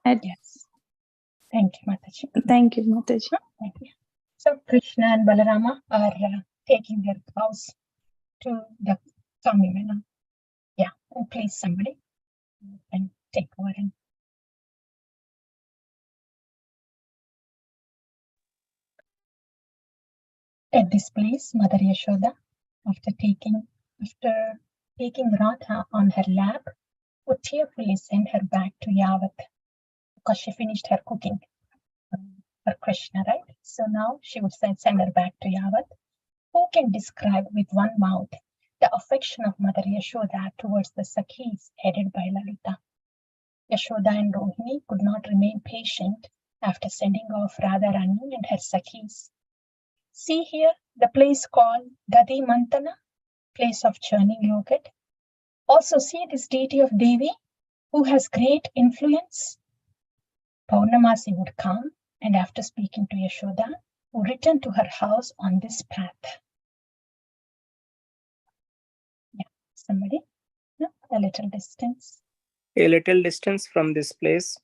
Yes. Thank you, Mataji. Thank you, Mataji. Thank you. So Krishna and Balarama are taking their cows to the Kamimana. Yeah, and please somebody and take over. At this place, Mother Yashoda, after taking Radha on her lap, would tearfully send her back to Yavat because she finished her cooking for Krishna, right? So now she would send her back to Yavat. Who can describe with one mouth the affection of Mother Yashoda towards the Sakhis headed by Lalita? Yashoda and Rohini could not remain patient after sending off Radharani and her Sakhis. See here the place called Dadi Mantana, place of churning yogurt. Also see this deity of Devi who has great influence. Paurnamasi would come and after speaking to Yashoda, would return to her house on this path. Yeah, somebody? No, a little distance. A little distance from this place,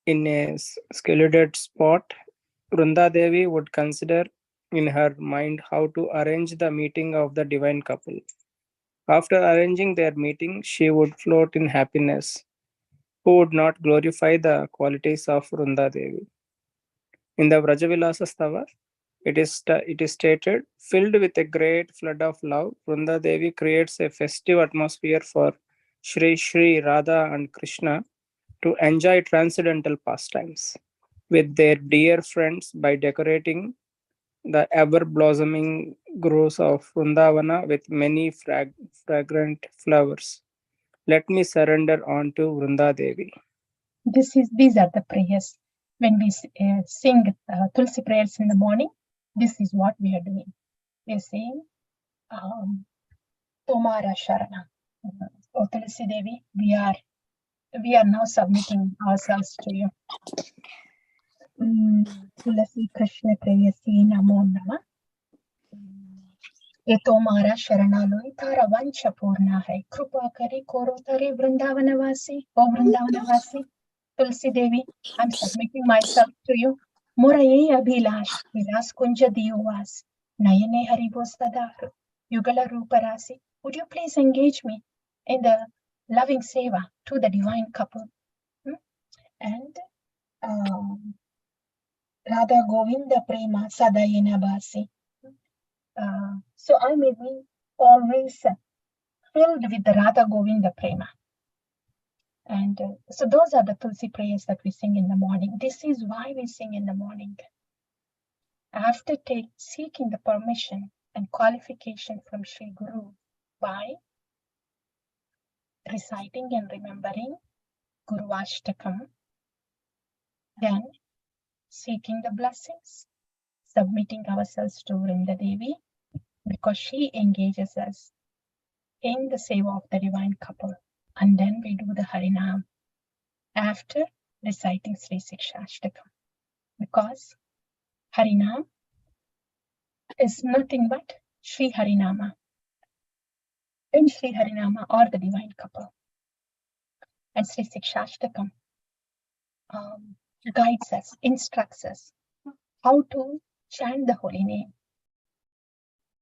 in a secluded spot, Vrunda Devi would consider in her mind how to arrange the meeting of the divine couple. After arranging their meeting, she would float in happiness. Who would not glorify the qualities of Vrunda Devi? In the Vrajavilasa Stava, it is stated, filled with a great flood of love, Vrunda Devi creates a festive atmosphere for Shri Shri Radha and Krishna to enjoy transcendental pastimes with their dear friends by decorating the ever-blossoming groves of Vrindavana with many fragrant flowers. Let me surrender on to Vrunda Devi. These are the prayers. When we sing Tulsi prayers in the morning, this is what we are doing. We are saying, Tomara Sharana. Oh, Tulsi Devi, we are now submitting ourselves to you. Tulasi Krishna Prayasi Namo Nama. ये तुम्हारा शरणालय तारा वंश पूर्ण है कृपा करे कोरो तरे वृंदावनवासी ओ वृंदावनवासी Tulsi Devi I'm submitting myself to you मोरा ये अभिलाष विलास कुंज दियोवास नयने हरिभो सदा युगल रूप राशि would you please engage me in the loving seva to the divine couple and Radha Govinda prema sadayena basi. So I may be always filled with the Radha Govinda prema. And so those are the Tulsi prayers that we sing in the morning. This is why we sing in the morning. After seeking the permission and qualification from Sri Guru by reciting and remembering Guru Ashtakam, then seeking the blessings, submitting ourselves to Vrinda Devi, because she engages us in the seva of the divine couple. And then we do the Harinam after reciting Sri Sikshashtakam. Because Harinam is nothing but Sri Harinama. In Sri Harinama or the divine couple. And Sri Sikshashtakam guides us, instructs us how to chant the holy name.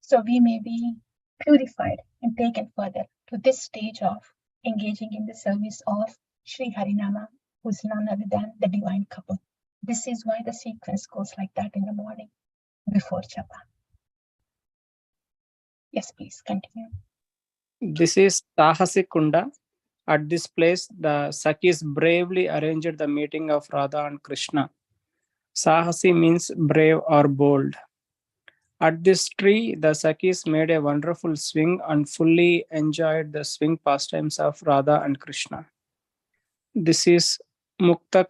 So we may be purified and taken further to this stage of engaging in the service of Sri Harinama, who is none other than the divine couple. This is why the sequence goes like that in the morning before Japa. Yes, please continue. This is Tahasi Kunda. At this place, the Sakhis bravely arranged the meeting of Radha and Krishna. Sahasi means brave or bold. At this tree, the Sakhis made a wonderful swing and fully enjoyed the swing pastimes of Radha and Krishna. This is Mukta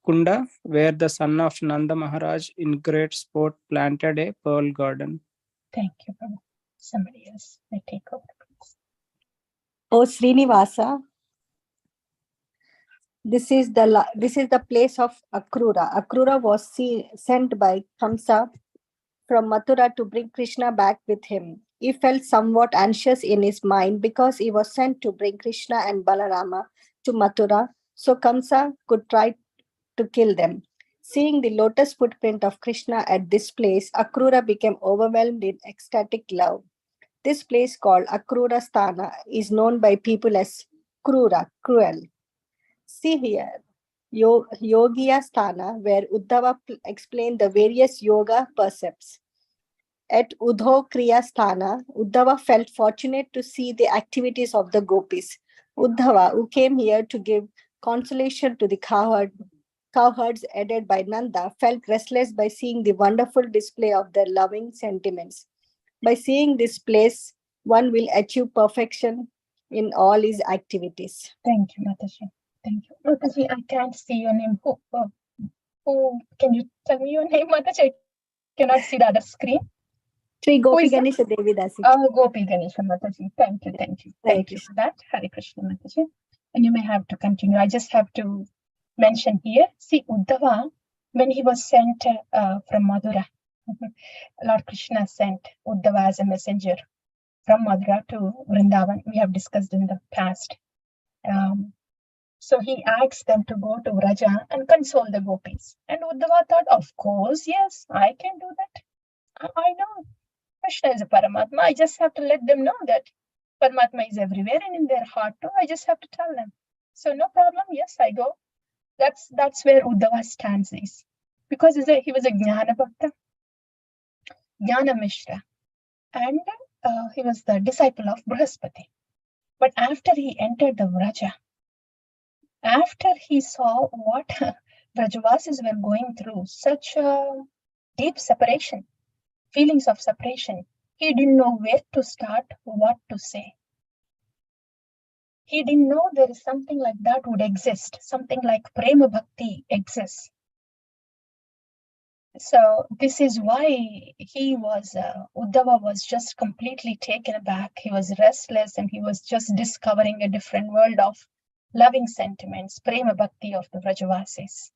Kunda, where the son of Nanda Maharaj in great sport planted a pearl garden. Thank you, Prabhu. Somebody else may take over, please. Oh, Srinivasa, this is the place of Akrura. Akrura was sent by Kamsa from Mathura to bring Krishna back with him. He felt somewhat anxious in his mind because he was sent to bring Krishna and Balarama to Mathura, so Kamsa could try to kill them. Seeing the lotus footprint of Krishna at this place, Akrura became overwhelmed in ecstatic love. This place called Akrura Sthana is known by people as Krura, cruel. See here, Yogiya Sthana, where Uddhava explained the various yoga precepts. At Udho Kriya Sthana, Uddhava felt fortunate to see the activities of the gopis. Uddhava, who came here to give consolation to the cowherds aided by Nanda, felt restless by seeing the wonderful display of their loving sentiments. By seeing this place, one will achieve perfection in all his activities. Thank you, Mataji. Thank you. Mataji, I can't see your name. Who can you tell me your name, Mataji? I cannot see the other screen. Sri Who Gopi is that? Ganesha Devi Dasi. Gopi Ganesha Mataji. Thank you, thank you. Hare Thank you for that. Hare Krishna Mataji. And you may have to continue. I just have to mention here, see Uddhava, when he was sent from Madura, Lord Krishna sent Uddhava as a messenger from Madura to Vrindavan. We have discussed in the past. So he asked them to go to Vraja and console the gopis. And Uddhava thought, of course, yes, I can do that. I know Krishna is a Paramatma. I just have to let them know that Paramatma is everywhere and in their heart too. I just have to tell them. So no problem. Yes, I go. That's where Uddhava's stance is. Because he was a Jnana Bhakta, Jnana Mishra. And he was the disciple of Brihaspati. But after he entered the Vraja, after he saw what Vrajavasis were going through, such a deep separation, feelings of separation, he didn't know where to start, what to say. He didn't know there is something like that would exist, something like Prema Bhakti exists. So this is why Uddhava was just completely taken aback. He was restless and he was just discovering a different world of loving sentiments, Prema Bhakti of the Vrajavasis.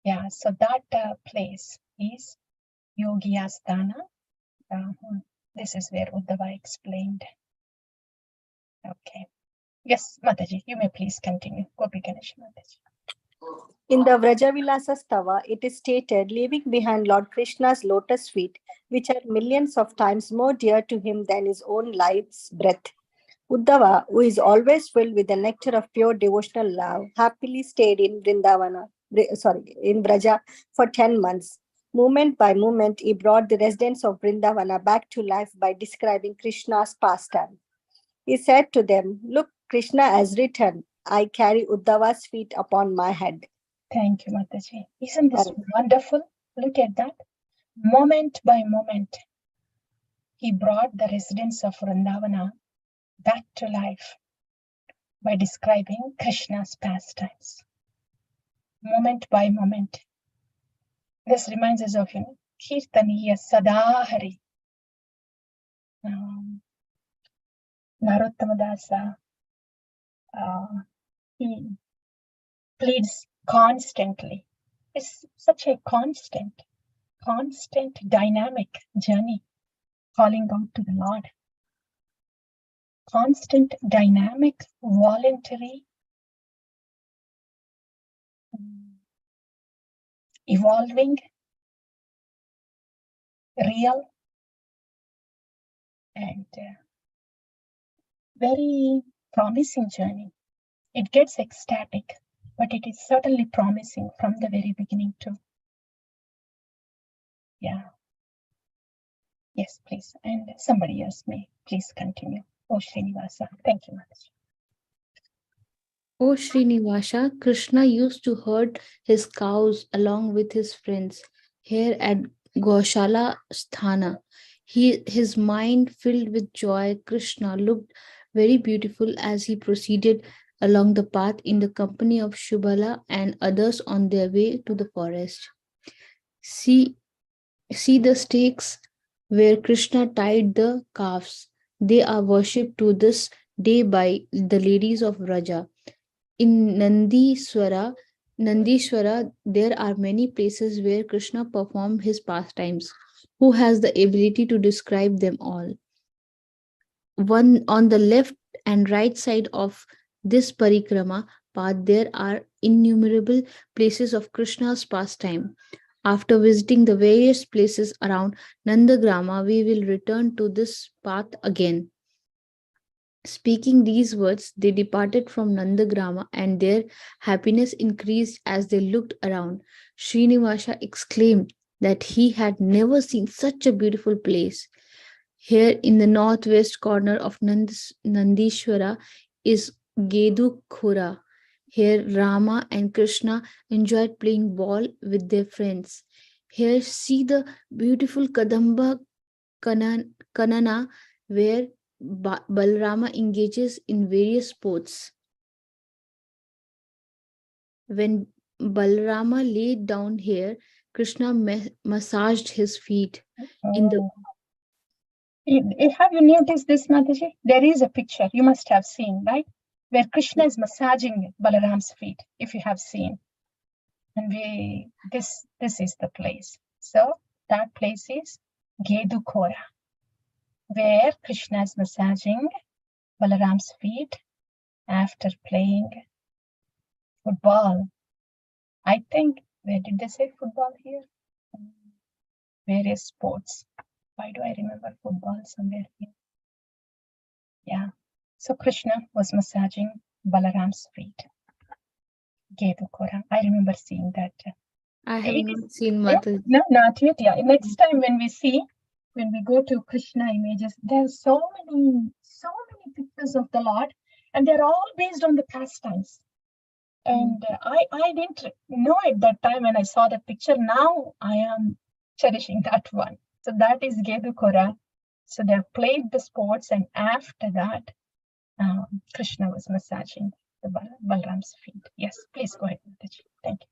Yeah, so that place is Yogiya Sthana. This is where Uddhava explained. Okay. Yes, Mataji, you may please continue. Gopi Ganesh Mataji. In the Vrajavilasa Stava, it is stated, leaving behind Lord Krishna's lotus feet, which are millions of times more dear to him than his own life's breath. Uddhava, who is always filled with the nectar of pure devotional love, happily stayed in Vraja for 10 months. Moment by moment, he brought the residents of Vrindavana back to life by describing Krishna's pastime. He said to them, "Look, Krishna has written, I carry Uddhava's feet upon my head." Thank you, Mataji. Isn't this wonderful? Look at that. Moment by moment, he brought the residents of Vrindavana back to life by describing Krishna's pastimes. Moment by moment. This reminds us of, Kirtaniya Sadahari. Narottama Dasa, he pleads constantly. It's such a constant, dynamic journey, calling out to the Lord. Constant, dynamic, voluntary, evolving, real, and very promising journey. It gets ecstatic, but it is certainly promising from the very beginning too. Yeah. Yes, please. And somebody else may please continue. Oh, Srinivasa. Thank you, Mataji. O Srinivasa, Krishna used to herd his cows along with his friends here at Goshala Sthana. His mind filled with joy, Krishna looked very beautiful as he proceeded along the path in the company of Shubala and others on their way to the forest. See the stakes where Krishna tied the calves. They are worshipped to this day by the ladies of Vraja. In Nandishwara, there are many places where Krishna performed his pastimes. Who has the ability to describe them all? One on the left and right side of this parikrama, path, there are innumerable places of Krishna's pastime. After visiting the various places around Nandagrama, we will return to this path again. Speaking these words, they departed from Nandagrama, and their happiness increased as they looked around. Srinivasa exclaimed that he had never seen such a beautiful place. Here in the northwest corner of Nandishwara is Gedu Khura. Here Rama and Krishna enjoyed playing ball with their friends. Here see the beautiful Kadamba Kanana where Balrama engages in various sports. When Balrama laid down here, Krishna massaged his feet. In the Have you noticed this, Mataji? There is a picture you must have seen, right? Where Krishna is massaging Balaram's feet, if you have seen. And this is the place. So that place is Gedu Khora, where Krishna is massaging Balaram's feet after playing football. I think, where did they say football here? Various sports. Why do I remember football somewhere here? Yeah. So Krishna was massaging Balaram's feet. Gedu Khora. I remember seeing that. I have not seen Yeah, Mataji. no, not yet. Yeah. Next time when we go to Krishna images, there's so many pictures of the Lord, and they're all based on the pastimes. And I didn't know at that time when I saw that picture. Now I am cherishing that one. So that is Gedu Khora. So they have played the sports, and after that, Krishna was massaging the Balram's feet. Yes, please go ahead, Mataji. Thank you.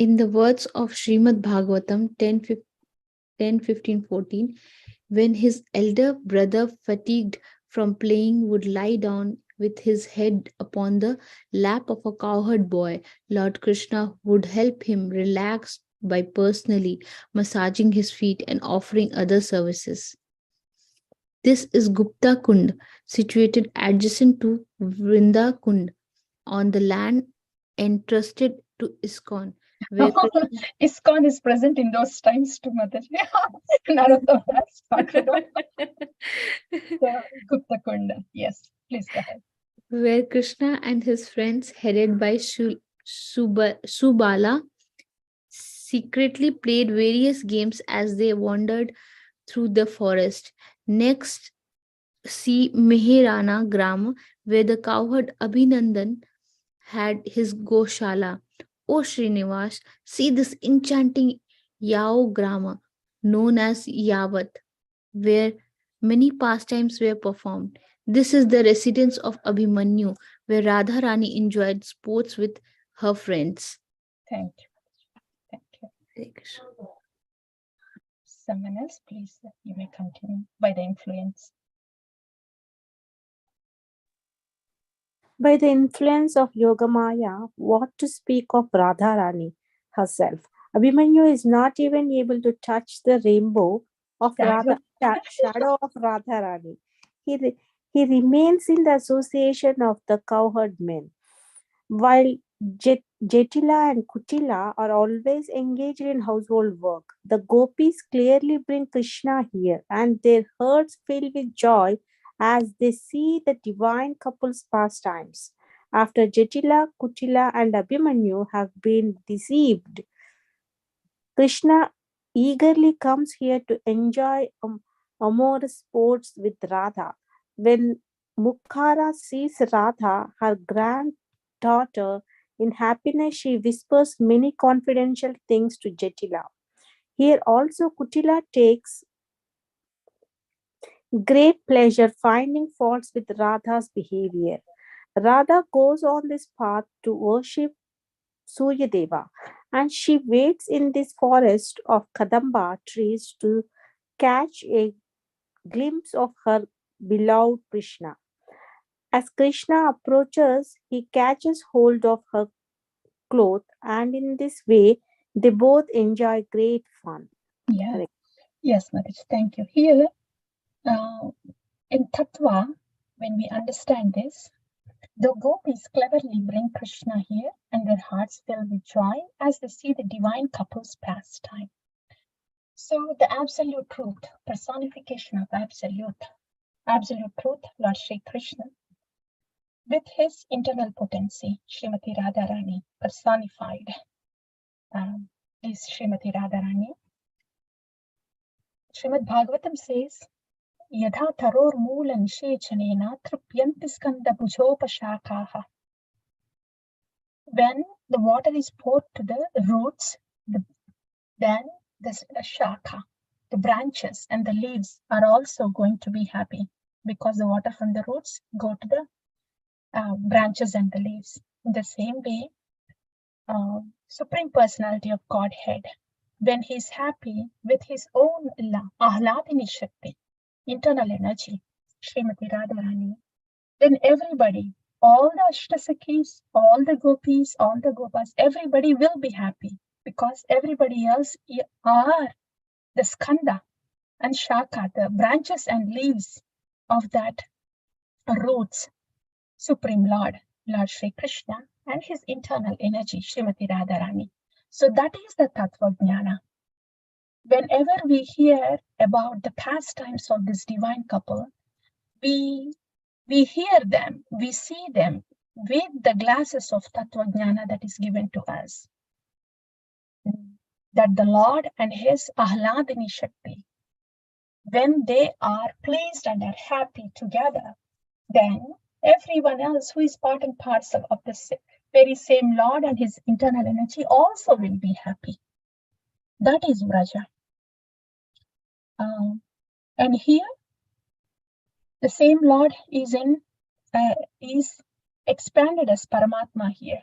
In the words of Srimad Bhagavatam 10, 15, 14, when his elder brother, fatigued from playing, would lie down with his head upon the lap of a cowherd boy, Lord Krishna would help him relax by personally massaging his feet and offering other services. This is Gupta Kund, situated adjacent to Vrinda Kund, on the land entrusted to ISKCON, where ISKCON is present in those times too, Mataji. Narottama has started off. So, Gupta Kunda. Yes, please go ahead. where Krishna and his friends, headed by Subala, secretly played various games as they wandered through the forest. Next, see Meherana Gram, where the cowherd Abhinandan had his Goshala. O Srinivas, see this enchanting Yao Grama, known as Yavat, where many pastimes were performed. This is the residence of Abhimanyu, where Radharani enjoyed sports with her friends. Thank you. Thank you. Hare Krishna. Someone else, please, you may continue by the influence. By the influence of Yogamaya, what to speak of Radharani herself? Abhimanyu is not even able to touch the rainbow of shadow of Radharani. He remains in the association of the cowherd men. While Jetila and Kutila are always engaged in household work, the gopis clearly bring Krishna here, and their hearts fill with joy as they see the divine couple's pastimes. After Jetila, Kutila, and Abhimanyu have been deceived, Krishna eagerly comes here to enjoy amorous sports with Radha. When Mukhara sees Radha, her granddaughter, in happiness, she whispers many confidential things to Jetila. Here also, Kutila takes great pleasure finding faults with Radha's behavior. Radha goes on this path to worship Suryadeva, and she waits in this forest of Kadamba trees to catch a glimpse of her beloved Krishna. As Krishna approaches, he catches hold of her cloth, and in this way, they both enjoy great fun. Yeah. Yes, Mataji, thank you. Here, in Tattva, when we understand this, The gopis cleverly bring Krishna here, and their hearts fill with joy as they see the divine couple's pastime. So the absolute truth, personification of absolute truth, Lord Sri Krishna, with his internal potency, Srimati Radharani, personified, is Srimati Radharani. Srimad Bhagavatam says, Yadha taror moola nishechanena trupyanti skanda bhujopashakaha. When the water is poured to the roots, then the shaka, the branches and the leaves are also going to be happy because the water from the roots go to the branches and the leaves. In the same way, Supreme Personality of Godhead, when he's happy with his own ahladini shakti, internal energy, Srimati Radharani, then everybody, all the Ashtasakis, all the gopis, all the gopas, everybody will be happy because everybody else are the skanda and shaka, the branches and leaves of that roots, Supreme Lord, Lord Sri Krishna, and his internal energy, Srimati Radharani. So that is the Tattva Jnana. Whenever we hear about the pastimes of this divine couple, we hear them, we see them with the glasses of Tattva Jnana that is given to us. That the Lord and his Ahladini Shakti, when they are pleased and are happy together, then everyone else who is part and parcel of the very same Lord and his internal energy also will be happy. That is Vraja. And here, the same Lord is expanded as Paramatma here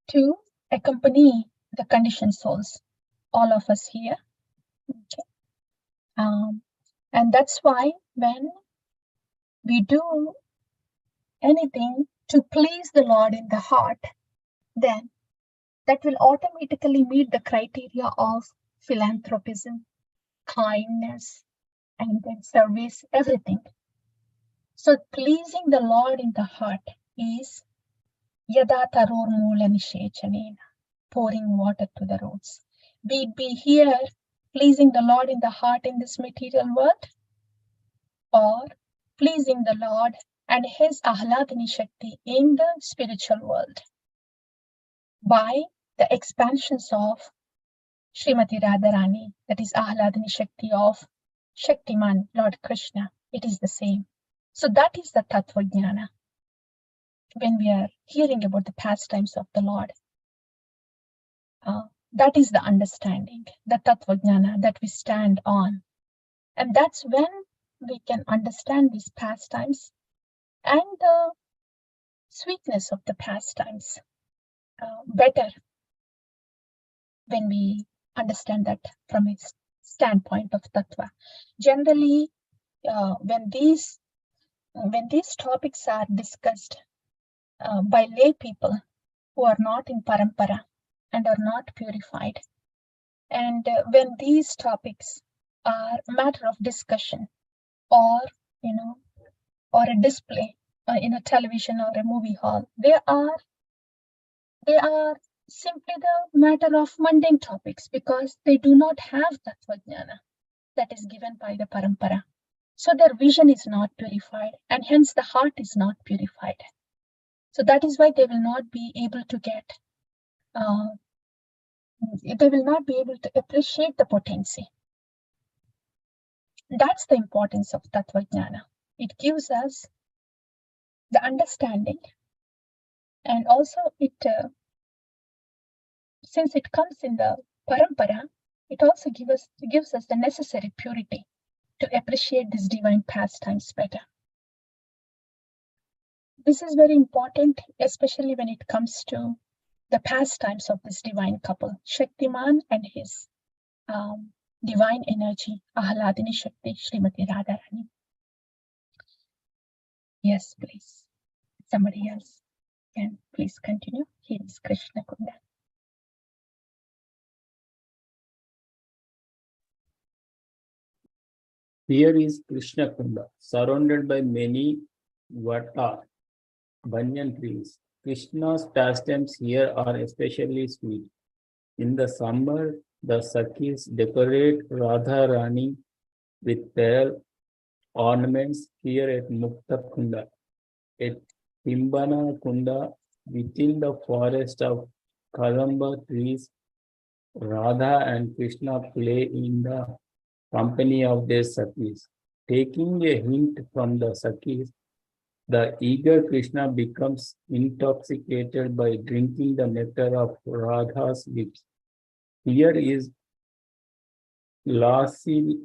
to accompany the conditioned souls, all of us here. Okay. And that's why when we do anything to please the Lord in the heart, then that will automatically meet the criteria of philanthropism, kindness, and then service, everything. So pleasing the Lord in the heart is yada taror moola nishechanena, pouring water to the roots. Be it be here pleasing the Lord in the heart in this material world, or pleasing the Lord and his Ahladini Shakti in the spiritual world by the expansions of Srimati Radharani, that is Ahladini Shakti of Shaktiman, Lord Krishna. It is the same. So that is the Tattva Jnana. When we are hearing about the pastimes of the Lord, that is the understanding, the Tattva Jnana that we stand on. And that's when we can understand these pastimes and the sweetness of the pastimes better when we understand that from a standpoint of Tattva. Generally, when these topics are discussed by lay people who are not in parampara and are not purified, and when these topics are a matter of discussion or or a display in a television or a movie hall, they are simply the matter of mundane topics because they do not have Tattva Jnana that is given by the parampara. So their vision is not purified, and hence the heart is not purified. So that is why they will not be able to get, they will not be able to appreciate the potency. That's the importance of Tattva Jnana. It gives us the understanding, and also it, since it comes in the parampara, it also gives us the necessary purity to appreciate these divine pastimes better. This is very important, especially when it comes to the pastimes of this divine couple, Shaktiman and his divine energy, Ahladini Shakti, Srimati Radharani. Yes, please. Somebody else can please continue. Here is Krishna Kunda. Here is Krishna Kunda, surrounded by many vata banyan trees. Krishna's pastimes here are especially sweet. In the summer, the Sakhis decorate Radha Rani with pearl ornaments here at Mukta Kunda. At Timbana Kunda, within the forest of Kadamba trees, Radha and Krishna play in the company of their Sakhis. Taking a hint from the Sakhis, the eager Krishna becomes intoxicated by drinking the nectar of Radha's lips. Here is Lasili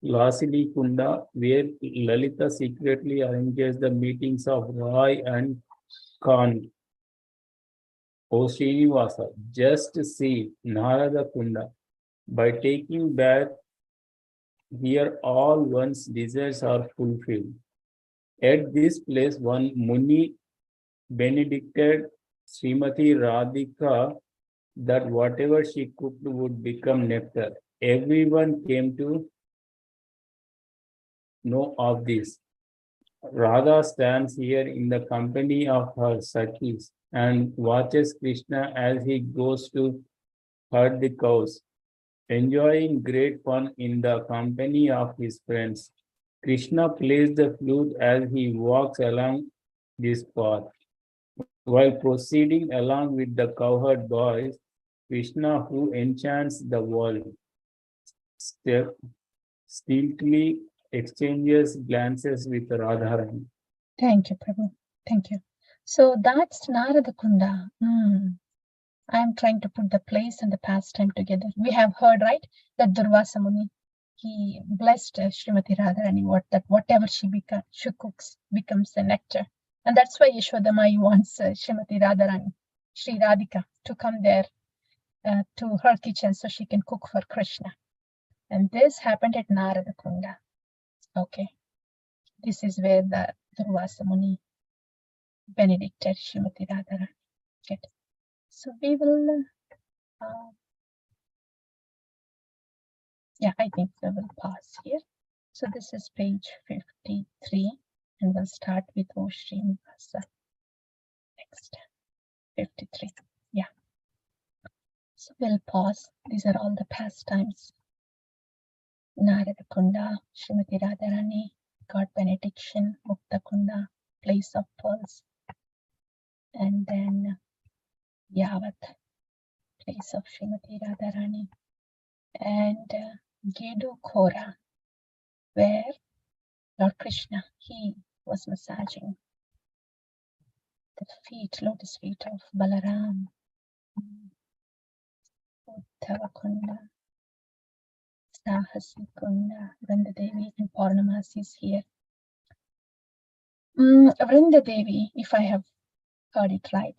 Kunda, where Lalita secretly arranges the meetings of Rai and Khan. O Srinivasa, just see Narada Kunda. By taking bath here, all one's desires are fulfilled. At this place, one Muni benedicted Srimati Radhika that whatever she cooked would become nectar. Everyone came to know of this. Radha stands here in the company of her Sakhis and watches Krishna as he goes to herd the cows. Enjoying great fun in the company of his friends, Krishna plays the flute as he walks along this path. While proceeding along with the cowherd boys, Krishna, who enchants the world, stealthily exchanges glances with Radharani. Thank you, Prabhu. Thank you. So that's Narada Kunda. I'm trying to put the place and the pastime together. We have heard, right, that Durvasa Muni, he blessed Srimati Radharani, whatever she cooks becomes the nectar. And that's why Yashodamai wants Srimati Radharani, Sri Radhika, to come there to her kitchen so she can cook for Krishna. And this happened at Narada Kunda. Okay. This is where the Durvasa Muni benedicted Srimati Radharani. Good. So we will, I think we will pause here. So this is page 53 and we'll start with O Srinivasa. Next, 53. Yeah. So we'll pause. These are all the pastimes. Narada Kunda, Srimati Radharani, God benediction, Mukta Kunda, place of pearls, and then Yavat, place of Srimati Radharani, and Gedu Khora, where Lord Krishna, he was massaging the lotus feet of Balaram, Uddhava Kunda, Sahasi Kunda, Vrinda Devi, and Purnamasi is here. Vrinda Devi, if I have heard it right,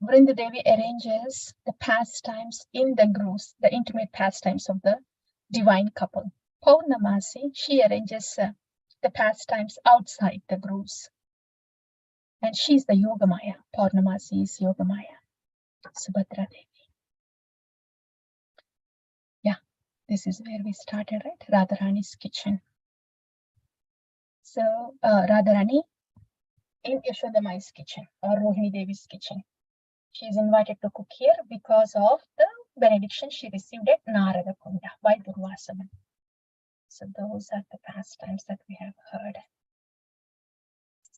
Vrinda Devi arranges the pastimes in the groves, the intimate pastimes of the divine couple. Purnamasi, she arranges the pastimes outside the groves. And she's the Yogamaya. Purnamasi is Yogamaya. Subhadra Devi. Yeah, this is where we started, right? Radharani's kitchen. So Radharani in Yashodamai's kitchen or Rohini Devi's kitchen. She is invited to cook here because of the benediction she received at Narada Kunda by Durvasa Muni. So those are the pastimes that we have heard.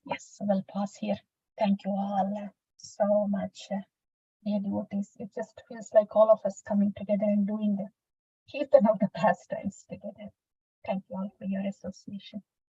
Yes, so we'll pause here. Thank you all so much, dear devotees. It just feels like all of us coming together and doing the Kirtan of the pastimes together. Thank you all for your association.